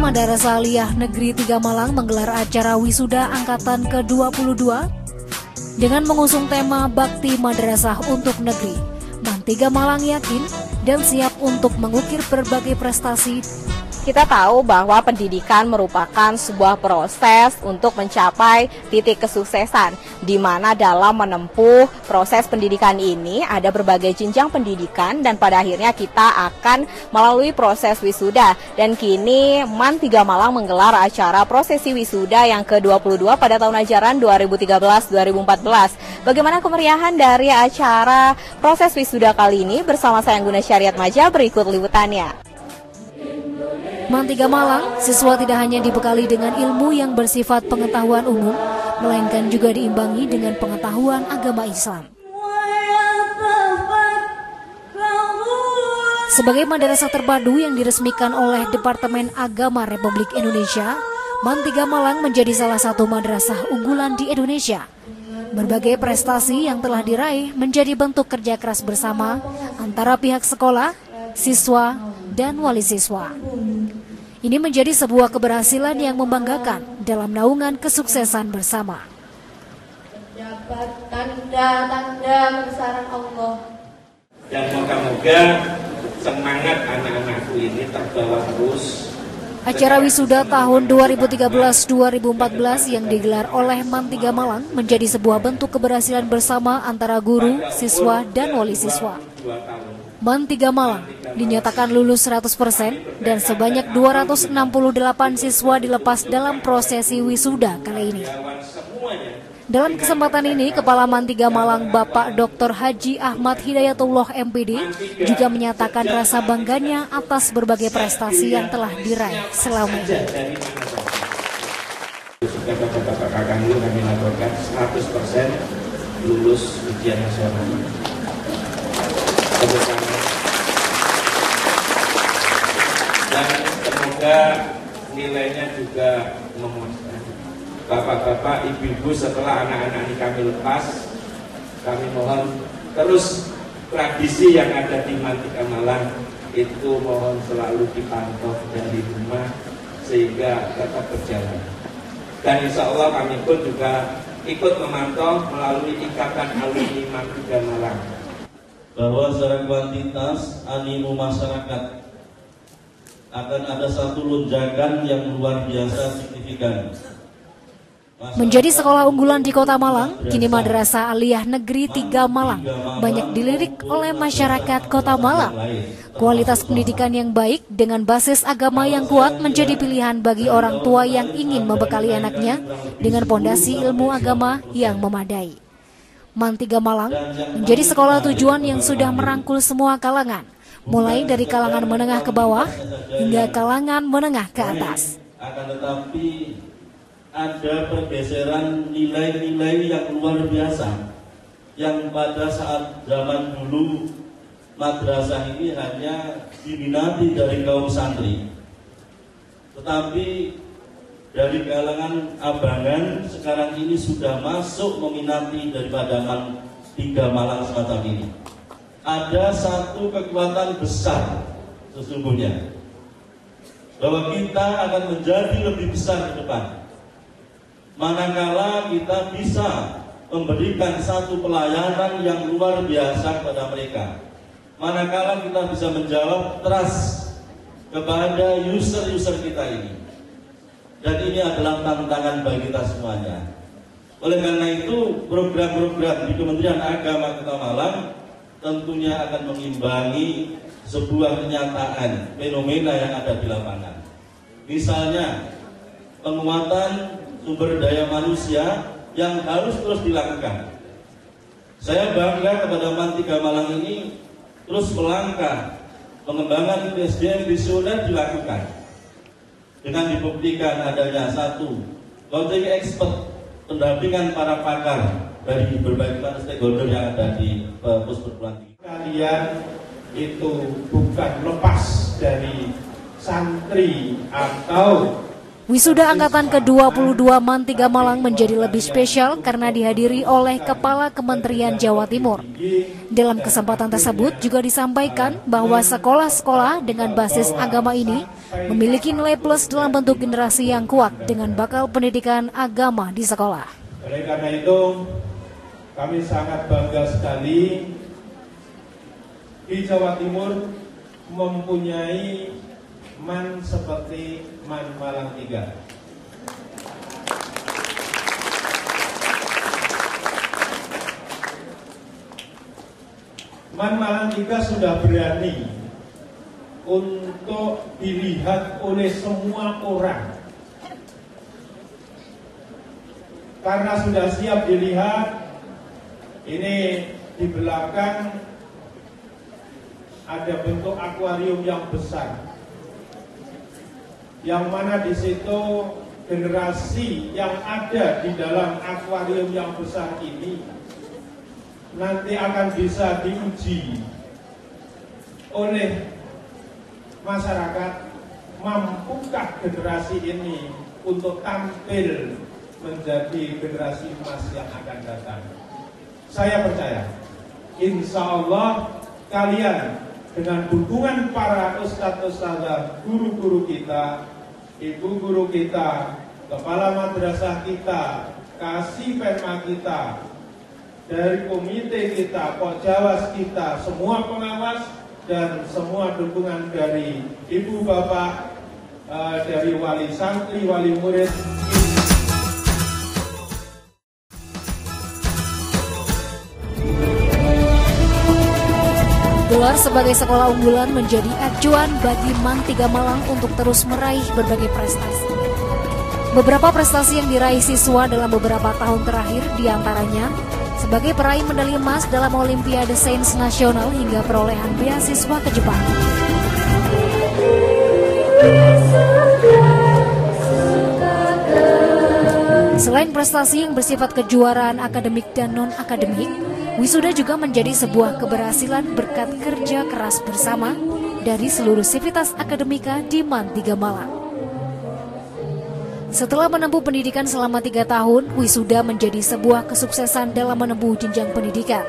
Madrasah Aliyah Negeri 3 Malang menggelar acara wisuda angkatan ke-22 dengan mengusung tema Bakti Madrasah untuk Negeri. Man 3 Malang yakin dan siap untuk mengukir berbagai prestasi. Kita tahu bahwa pendidikan merupakan sebuah proses untuk mencapai titik kesuksesan, di mana dalam menempuh proses pendidikan ini ada berbagai jenjang pendidikan dan pada akhirnya kita akan melalui proses wisuda. Dan kini Man 3 Malang menggelar acara prosesi wisuda yang ke-22 pada tahun ajaran 2013-2014. Bagaimana kemeriahan dari acara proses wisuda kali ini? Bersama saya Angguna Syariat Maja, berikut liputannya. Man 3 Malang, siswa tidak hanya dibekali dengan ilmu yang bersifat pengetahuan umum, melainkan juga diimbangi dengan pengetahuan agama Islam. Sebagai madrasah terpadu yang diresmikan oleh Departemen Agama Republik Indonesia, Man 3 Malang menjadi salah satu madrasah unggulan di Indonesia. Berbagai prestasi yang telah diraih menjadi bentuk kerja keras bersama antara pihak sekolah, siswa, dan wali siswa. Ini menjadi sebuah keberhasilan yang membanggakan dalam naungan kesuksesan bersama. Tanda-tanda kebesaran Allah. Dan moga-moga semangat anak-anakku ini terbawa terus. Acara wisuda tahun 2013-2014 yang digelar oleh Man 3 Malang menjadi sebuah bentuk keberhasilan bersama antara guru, siswa, dan wali siswa. Man 3 Malang dinyatakan lulus 100% dan sebanyak 268 siswa dilepas dalam prosesi wisuda kali ini. Dalam kesempatan ini, Kepala Man 3 Malang Bapak Dr. Haji Ahmad Hidayatullah MPD juga menyatakan rasa bangganya atas berbagai prestasi yang telah diraih selama ini. Bapak-bapak kami laporkan 100% lulus ujian nasional. Dan semoga nilainya juga memuaskan. Bapak-bapak, ibu-ibu, setelah anak-anak ini kami lepas, kami mohon terus tradisi yang ada di Man 3 Malang itu mohon selalu dipantau dari rumah sehingga tetap berjalan. Dan insya Allah kami pun juga ikut memantau melalui ikatan alumni Man 3 Malang. Bahwa secara kuantitas animo masyarakat akan ada satu lonjakan yang luar biasa signifikan. Menjadi sekolah unggulan di Kota Malang, kini Madrasah Aliyah Negeri 3 Malang banyak dilirik oleh masyarakat Kota Malang. Kualitas pendidikan yang baik dengan basis agama yang kuat menjadi pilihan bagi orang tua yang ingin membekali anaknya dengan pondasi ilmu agama yang memadai. Man 3 Malang menjadi sekolah tujuan yang sudah merangkul semua kalangan, mulai dari kalangan menengah ke bawah hingga kalangan menengah ke atas. Akan tetapi ada pergeseran nilai-nilai yang luar biasa, yang pada saat zaman dulu madrasah ini hanya diminati dari kaum santri, tetapi dari kalangan abangan sekarang ini sudah masuk meminati daripada Man 3 Malang semacam ini. Ada satu kekuatan besar sesungguhnya bahwa kita akan menjadi lebih besar ke depan manakala kita bisa memberikan satu pelayanan yang luar biasa kepada mereka, manakala kita bisa menjawab trust kepada user-user kita ini. Dan ini adalah tantangan bagi kita semuanya. Oleh karena itu, program-program di Kementerian Agama Kota Malang tentunya akan mengimbangi sebuah kenyataan fenomena yang ada di lapangan. Misalnya, penguatan sumber daya manusia yang harus terus dilakukan. Saya bangga kepada Man 3 Malang ini terus melangkah, pengembangan SDM visioner dilakukan. Dengan dibuktikan adanya satu coaching expert, pendampingan para pakar dari berbagai stakeholder yang ada di perguruan tinggi. Kalian itu bukan lepas dari santri atau Wisuda angkatan ke-22 MAN 3 Malang menjadi lebih spesial karena dihadiri oleh Kepala Kementerian Jawa Timur. Dalam kesempatan tersebut juga disampaikan bahwa sekolah-sekolah dengan basis agama ini memiliki nilai plus dalam bentuk generasi yang kuat dengan bakal pendidikan agama di sekolah. Oleh karena itu, kami sangat bangga sekali di Jawa Timur mempunyai MAN seperti MAN Malang 3. MAN Malang 3 sudah berani untuk dilihat oleh semua orang. Karena sudah siap dilihat, ini di belakang ada bentuk akuarium yang besar. Yang mana di situ generasi yang ada di dalam akuarium yang besar ini nanti akan bisa diuji oleh masyarakat, mampukah generasi ini untuk tampil menjadi generasi emas yang akan datang. Saya percaya, insya Allah kalian dengan dukungan para ustadz-ustadzah, guru-guru kita, ibu guru kita, kepala madrasah kita, kasih perma kita, dari komite kita, pokjawas kita, semua pengawas dan semua dukungan dari ibu bapak, dari wali santri, wali murid. Gelar sebagai sekolah unggulan menjadi acuan bagi MAN 3 Malang untuk terus meraih berbagai prestasi. Beberapa prestasi yang diraih siswa dalam beberapa tahun terakhir diantaranya sebagai peraih medali emas dalam Olimpiade Sains Nasional hingga perolehan beasiswa ke Jepang. Selain prestasi yang bersifat kejuaraan akademik dan non-akademik, wisuda juga menjadi sebuah keberhasilan berkat kerja keras bersama dari seluruh sivitas akademika di MAN 3 Malang. Setelah menempuh pendidikan selama 3 tahun, wisuda menjadi sebuah kesuksesan dalam menempuh jenjang pendidikan.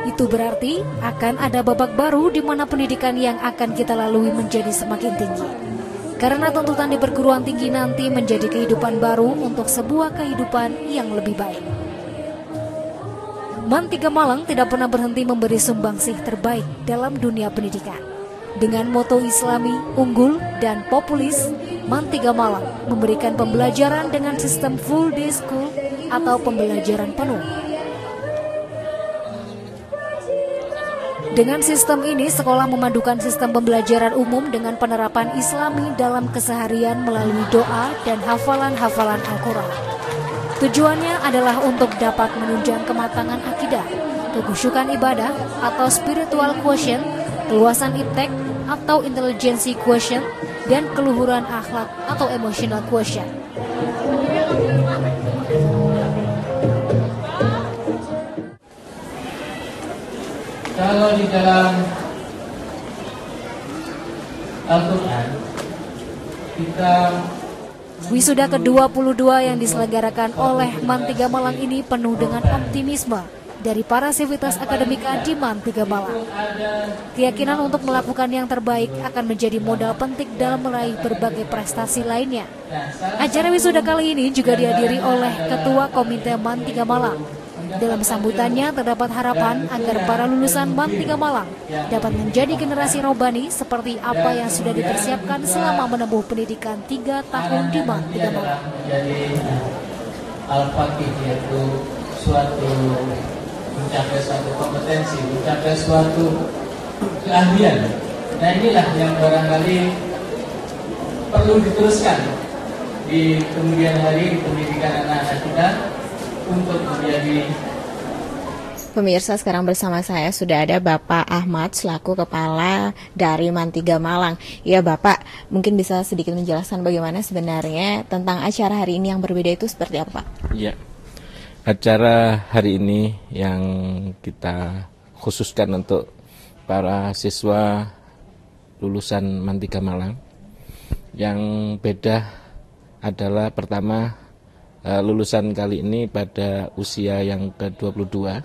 Itu berarti akan ada babak baru di mana pendidikan yang akan kita lalui menjadi semakin tinggi. Karena tuntutan di perguruan tinggi nanti menjadi kehidupan baru untuk sebuah kehidupan yang lebih baik. MAN 3 Malang tidak pernah berhenti memberi sumbangsih terbaik dalam dunia pendidikan. Dengan moto Islami, unggul, dan populis, MAN 3 Malang memberikan pembelajaran dengan sistem full day school atau pembelajaran penuh. Dengan sistem ini, sekolah memadukan sistem pembelajaran umum dengan penerapan Islami dalam keseharian melalui doa dan hafalan-hafalan Al-Quran. Tujuannya adalah untuk dapat menunjang kematangan akidah, kekhusyukan ibadah atau spiritual quotient, keluasan iptek atau intelijensi quotient, dan keluhuran akhlak atau emotional quotient. Kalau di dalam Al-Quran kita Wisuda ke-22 yang diselenggarakan oleh MAN 3 Malang ini penuh dengan optimisme dari para sivitas akademika di MAN 3 Malang. Keyakinan untuk melakukan yang terbaik akan menjadi modal penting dalam meraih berbagai prestasi lainnya. Acara wisuda kali ini juga dihadiri oleh Ketua Komite MAN 3 Malang. Dalam sambutannya terdapat harapan agar para lulusan MAN 3 Malang dapat menjadi generasi robani seperti apa yang sudah dipersiapkan selama menempuh pendidikan 3 tahun di MAN 3 Malang. Menjadi al-faqih, yaitu suatu mencapai suatu kompetensi, mencapai suatu keahlian. Nah, inilah yang barangkali perlu diteruskan di kemudian hari di pendidikan anak-anak kita untuk menjadi. Pemirsa, sekarang bersama saya sudah ada Bapak Ahmad selaku Kepala dari MAN 3 Malang. Ya Bapak, mungkin bisa sedikit menjelaskan bagaimana sebenarnya tentang acara hari ini yang berbeda itu seperti apa? Ya, acara hari ini yang kita khususkan untuk para siswa lulusan MAN 3 Malang yang beda adalah pertama, lulusan kali ini pada usia yang ke-22,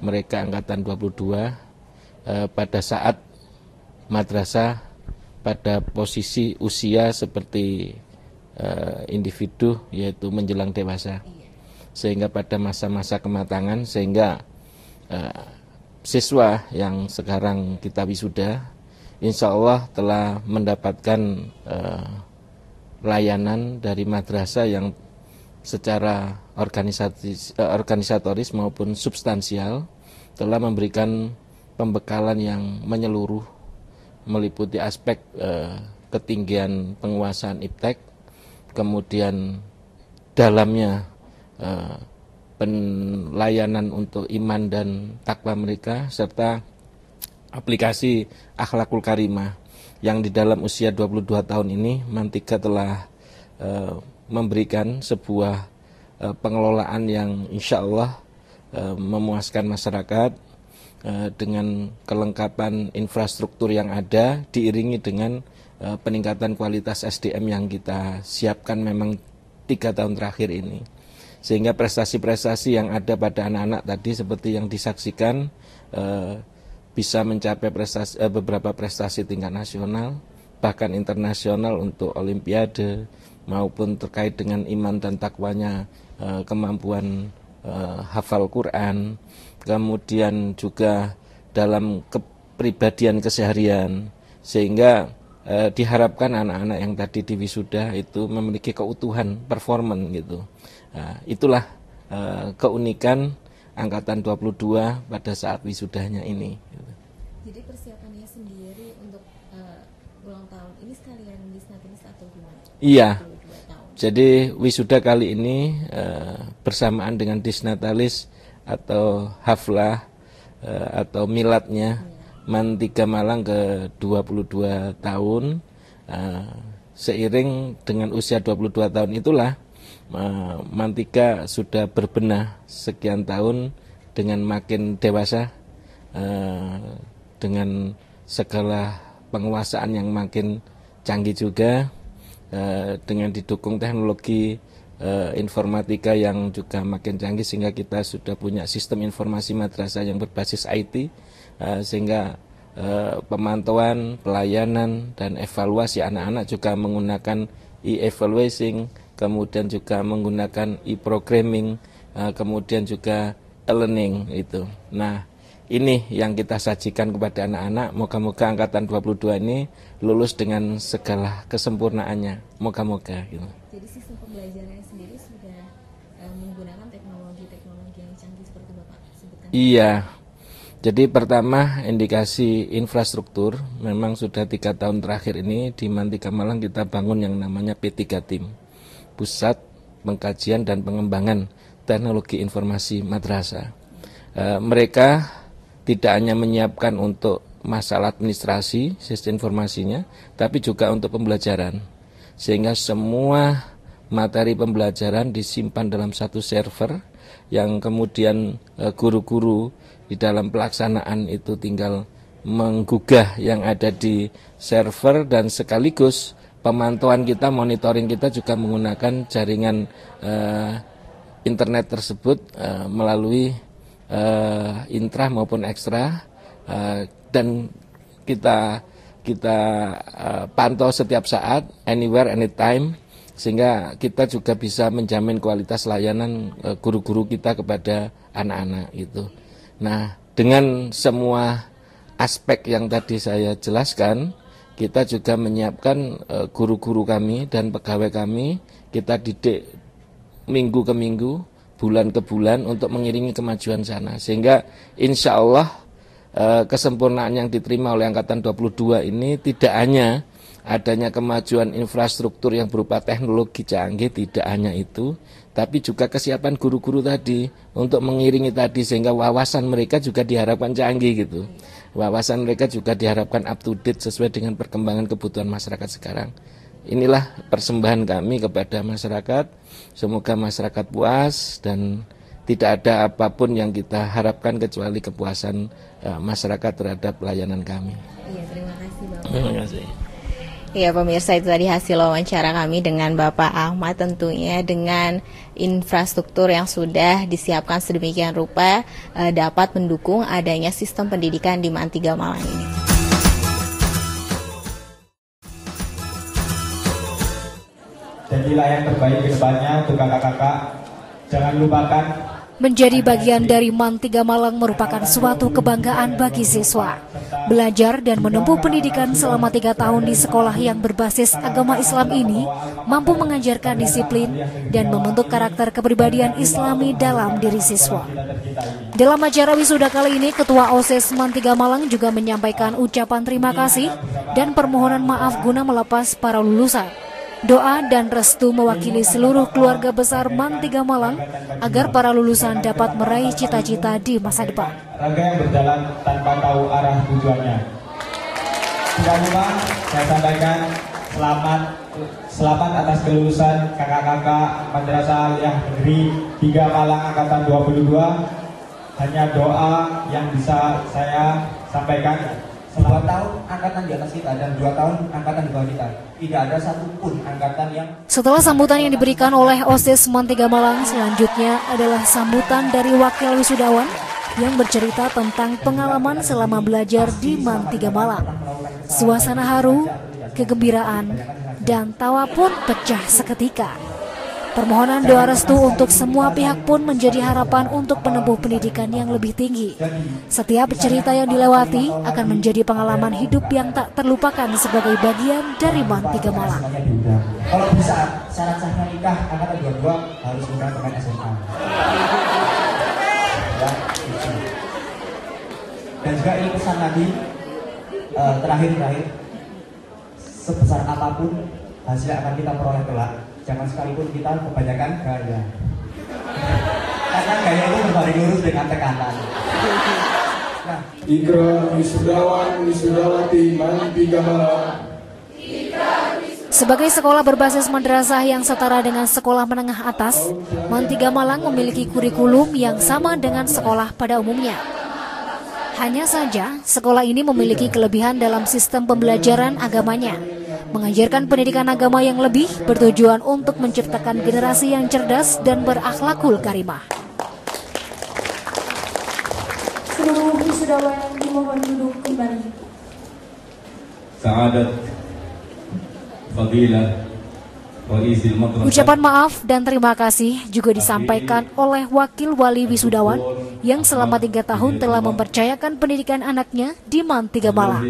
mereka angkatan 22, pada saat madrasah pada posisi usia seperti individu, yaitu menjelang dewasa, sehingga pada masa-masa kematangan, sehingga siswa yang sekarang kita wisuda insya Allah telah mendapatkan layanan dari madrasah yang secara organisatoris maupun substansial telah memberikan pembekalan yang menyeluruh, meliputi aspek ketinggian penguasaan iptek, kemudian dalamnya pelayanan untuk iman dan takwa mereka, serta aplikasi akhlakul karimah yang di dalam usia 22 tahun ini Mantika telah memberikan sebuah pengelolaan yang insya Allah memuaskan masyarakat dengan kelengkapan infrastruktur yang ada, diiringi dengan peningkatan kualitas SDM yang kita siapkan memang 3 tahun terakhir ini, sehingga prestasi-prestasi yang ada pada anak-anak tadi seperti yang disaksikan bisa mencapai beberapa prestasi tingkat nasional, bahkan internasional untuk olimpiade, maupun terkait dengan iman dan takwanya, kemampuan hafal Quran, kemudian juga dalam kepribadian keseharian, sehingga diharapkan anak-anak yang tadi di wisuda itu memiliki keutuhan performan gitu. Nah, itulah keunikan angkatan 22 pada saat wisudanya ini. Jadi persiapannya sendiri untuk ulang tahun ini sekalian disnatalis atau gimana? Iya. Jadi wisuda kali ini bersamaan dengan disnatalis atau haflah atau miladnya Mantika Malang ke 22 tahun. Seiring dengan usia 22 tahun itulah Mantika sudah berbenah sekian tahun dengan makin dewasa, dengan segala penguasaan yang makin canggih juga, dengan didukung teknologi informatika yang juga makin canggih, sehingga kita sudah punya sistem informasi madrasah yang berbasis IT, sehingga pemantauan, pelayanan, dan evaluasi anak-anak juga menggunakan e-evaluating, kemudian juga menggunakan e-programming, kemudian juga e-learning itu. Nah, ini yang kita sajikan kepada anak-anak. Moga-moga angkatan 22 ini lulus dengan segala kesempurnaannya. Moga-moga gitu. Jadi sistem pembelajarannya sendiri sudah menggunakan teknologi yang canggih seperti Bapak sebutkan. Iya. Jadi pertama, indikasi infrastruktur memang sudah 3 tahun terakhir ini di Mantika Malang kita bangun yang namanya P3 Tim, Pusat Pengkajian dan Pengembangan Teknologi Informasi Madrasah. Mereka tidak hanya menyiapkan untuk masalah administrasi, sistem informasinya, tapi juga untuk pembelajaran. Sehingga semua materi pembelajaran disimpan dalam satu server yang kemudian guru-guru di dalam pelaksanaan itu tinggal menggugah yang ada di server, dan sekaligus pemantauan kita, monitoring kita juga menggunakan jaringan internet tersebut melalui intra maupun ekstra, dan kita pantau setiap saat, anywhere, anytime, sehingga kita juga bisa menjamin kualitas layanan guru-guru kita kepada anak-anak itu. Nah, dengan semua aspek yang tadi saya jelaskan, kita juga menyiapkan guru-guru kami dan pegawai kami, kita didik minggu ke minggu, bulan ke bulan untuk mengiringi kemajuan sana, sehingga insya Allah kesempurnaan yang diterima oleh angkatan 22 ini tidak hanya adanya kemajuan infrastruktur yang berupa teknologi canggih, tidak hanya itu, tapi juga kesiapan guru-guru tadi untuk mengiringi tadi, sehingga wawasan mereka juga diharapkan canggih gitu. Wawasan mereka juga diharapkan up to date sesuai dengan perkembangan kebutuhan masyarakat sekarang. Inilah persembahan kami kepada masyarakat. Semoga masyarakat puas dan tidak ada apapun yang kita harapkan kecuali kepuasan masyarakat terhadap pelayanan kami. Iya, terima kasih Bapak. Terima kasih. Ya pemirsa, itu tadi hasil wawancara kami dengan Bapak Ahmad, tentunya dengan infrastruktur yang sudah disiapkan sedemikian rupa dapat mendukung adanya sistem pendidikan di MAN 3 Malang ini. Jadilah yang terbaik ke depannya untuk kakak-kakak. Jangan lupakan Menjadi bagian dari MAN 3 Malang merupakan suatu kebanggaan bagi siswa. Belajar dan menempuh pendidikan selama 3 tahun di sekolah yang berbasis agama Islam ini mampu mengajarkan disiplin dan membentuk karakter kepribadian Islami dalam diri siswa. Dalam acara wisuda kali ini, Ketua OSIS MAN 3 Malang juga menyampaikan ucapan terima kasih dan permohonan maaf guna melepas para lulusan. Doa dan restu mewakili seluruh keluarga besar MAN 3 Malang agar para lulusan dapat meraih cita-cita di masa depan. Raga yang berjalan tanpa tahu arah tujuannya. Tidak lupa saya sampaikan selamat atas kelulusan kakak-kakak Madrasah Aliyah Negeri 3 Malang Angkatan 22. Hanya doa yang bisa saya sampaikan. 2 tahun angkatan di atas kita dan 2 tahun angkatan di bawah kita. Tidak ada satupun angkatan yang... Setelah sambutan yang diberikan oleh OSIS MAN 3 Malang, selanjutnya adalah sambutan dari wakil wisudawan yang bercerita tentang pengalaman selama belajar di MAN 3 Malang. Suasana haru, kegembiraan, dan tawa pun pecah seketika. Permohonan doa restu untuk semua pihak pun menjadi harapan untuk menempuh pendidikan yang lebih tinggi. Setiap cerita yang dilewati akan menjadi pengalaman hidup yang tak terlupakan sebagai bagian dari MAN 3 Malang. Kalau bisa syarat sahnya nikah angkatan 22 harus nikah dengan SMA. Dan juga ini pesan lagi terakhir sebesar apapun hasil yang akan kita peroleh kelak, jangan sekalipun kita kebanyakan gaya. Karena gaya itu berbanding lurus dengan tekanan. Nah, Ikra wisudawan wisudawati MAN 3 Malang. Sebagai sekolah berbasis madrasah yang setara dengan sekolah menengah atas, MAN 3 Malang memiliki kurikulum yang sama dengan sekolah pada umumnya. Hanya saja, sekolah ini memiliki kelebihan dalam sistem pembelajaran agamanya. Mengajarkan pendidikan agama yang lebih bertujuan untuk menciptakan generasi yang cerdas dan berakhlakul karimah. Seluruh wisudawan dimohon duduk kembali. Sa'adat Fadilah Raisil Madrasah. Ucapan maaf dan terima kasih juga disampaikan oleh wakil wali wisudawan yang selama 3 tahun telah mempercayakan pendidikan anaknya di MAN 3 Malang.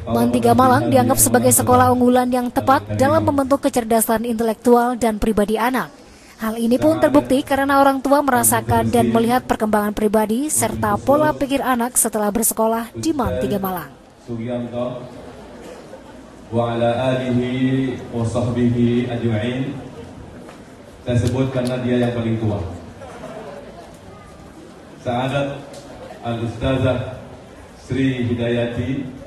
MAN 3 Malang dianggap sebagai sekolah unggulan yang tepat dalam membentuk kecerdasan intelektual dan pribadi anak. Hal ini pun terbukti karena orang tua merasakan dan melihat perkembangan pribadi serta pola pikir anak setelah bersekolah di MAN 3 Malang. Wa ala alihi wa sahbihi ajma'in. Saya sebut karena dia yang paling tua. Sa'adat Al-Ustazah Sri Hidayati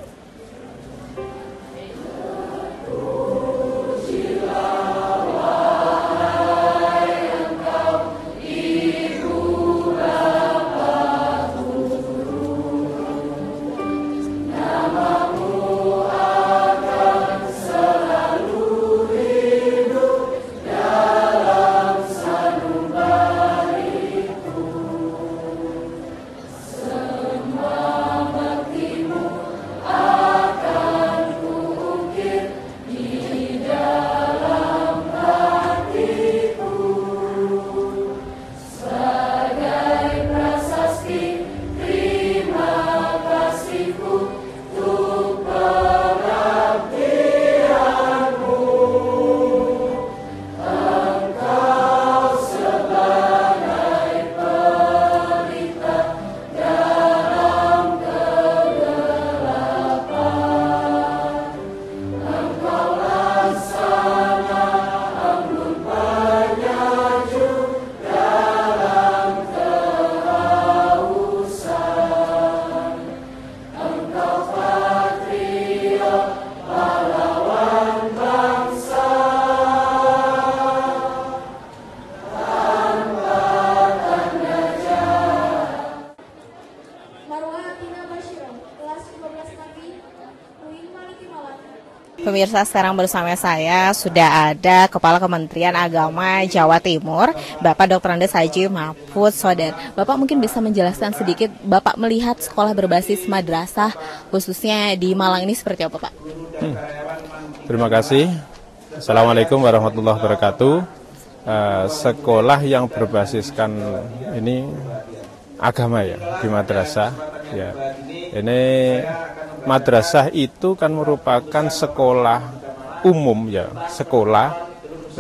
Pemirsa, sekarang bersama saya sudah ada Kepala Kementerian Agama Jawa Timur, Bapak Dr. Andes Haji Mahfud Sodar. Bapak mungkin bisa menjelaskan sedikit, Bapak melihat sekolah berbasis madrasah khususnya di Malang ini seperti apa, Pak? Terima kasih. Assalamualaikum warahmatullahi wabarakatuh. Sekolah yang berbasiskan ini agama ya, di madrasah ya. Ini madrasah itu kan merupakan sekolah umum ya, sekolah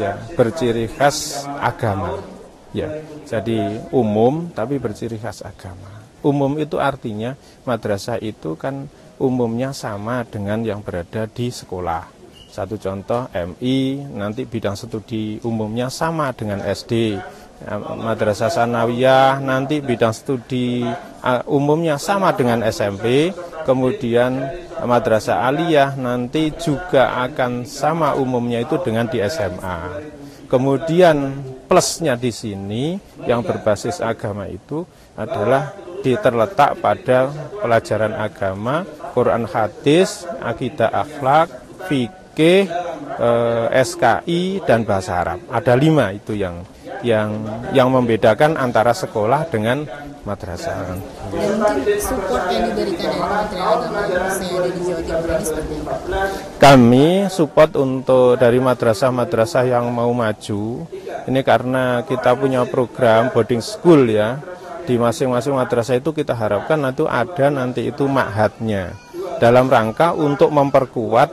ya berciri khas agama ya. Jadi umum tapi berciri khas agama. Umum itu artinya madrasah itu kan umumnya sama dengan yang berada di sekolah. Satu contoh MI, nanti bidang studi umumnya sama dengan SD. Madrasah Sanawiyah nanti bidang studi umumnya sama dengan SMP. Kemudian Madrasah Aliyah nanti juga akan sama umumnya itu dengan di SMA. Kemudian plusnya di sini yang berbasis agama itu adalah terletak pada pelajaran agama, Quran hadis, akidah akhlak, fikih, SKI dan bahasa Arab. Ada 5 itu yang membedakan antara sekolah dengan madrasah. Dan mungkin support yang diberikan dari Kementerian Agama khususnya ada di Jawa Timur ini seperti apa? Kami support untuk dari madrasah-madrasah yang mau maju. Ini karena kita punya program boarding school ya. Di masing-masing madrasah itu kita harapkan nanti itu ma'hadnya. Dalam rangka untuk memperkuat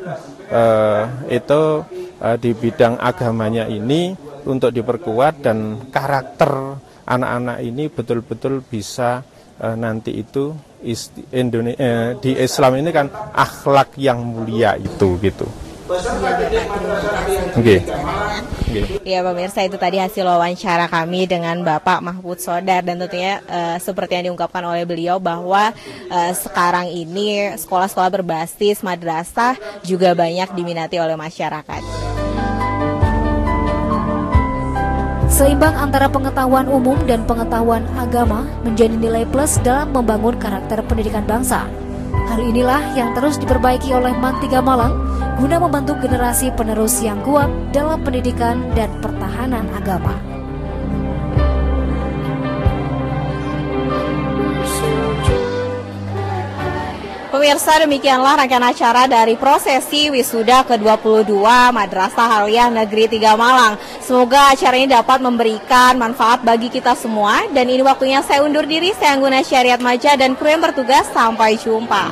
di bidang agamanya ini, untuk diperkuat dan karakter anak-anak ini betul-betul bisa nanti itu di Islam ini kan akhlak yang mulia itu gitu. Oke. Ya pemirsa, itu tadi hasil wawancara kami dengan Bapak Mahfud Sodar, dan tentunya seperti yang diungkapkan oleh beliau bahwa sekarang ini sekolah-sekolah berbasis madrasah juga banyak diminati oleh masyarakat. Seimbang antara pengetahuan umum dan pengetahuan agama menjadi nilai plus dalam membangun karakter pendidikan bangsa. Hal inilah yang terus diperbaiki oleh MAN 3 Malang guna membantu generasi penerus yang kuat dalam pendidikan dan pertahanan agama. Pemirsa, demikianlah rangkaian acara dari prosesi wisuda ke-22 Madrasah Aliyah Negeri 3 Malang. Semoga acara ini dapat memberikan manfaat bagi kita semua. Dan ini waktunya saya undur diri, saya Angguna Syariat Maja dan kru yang bertugas. Sampai jumpa.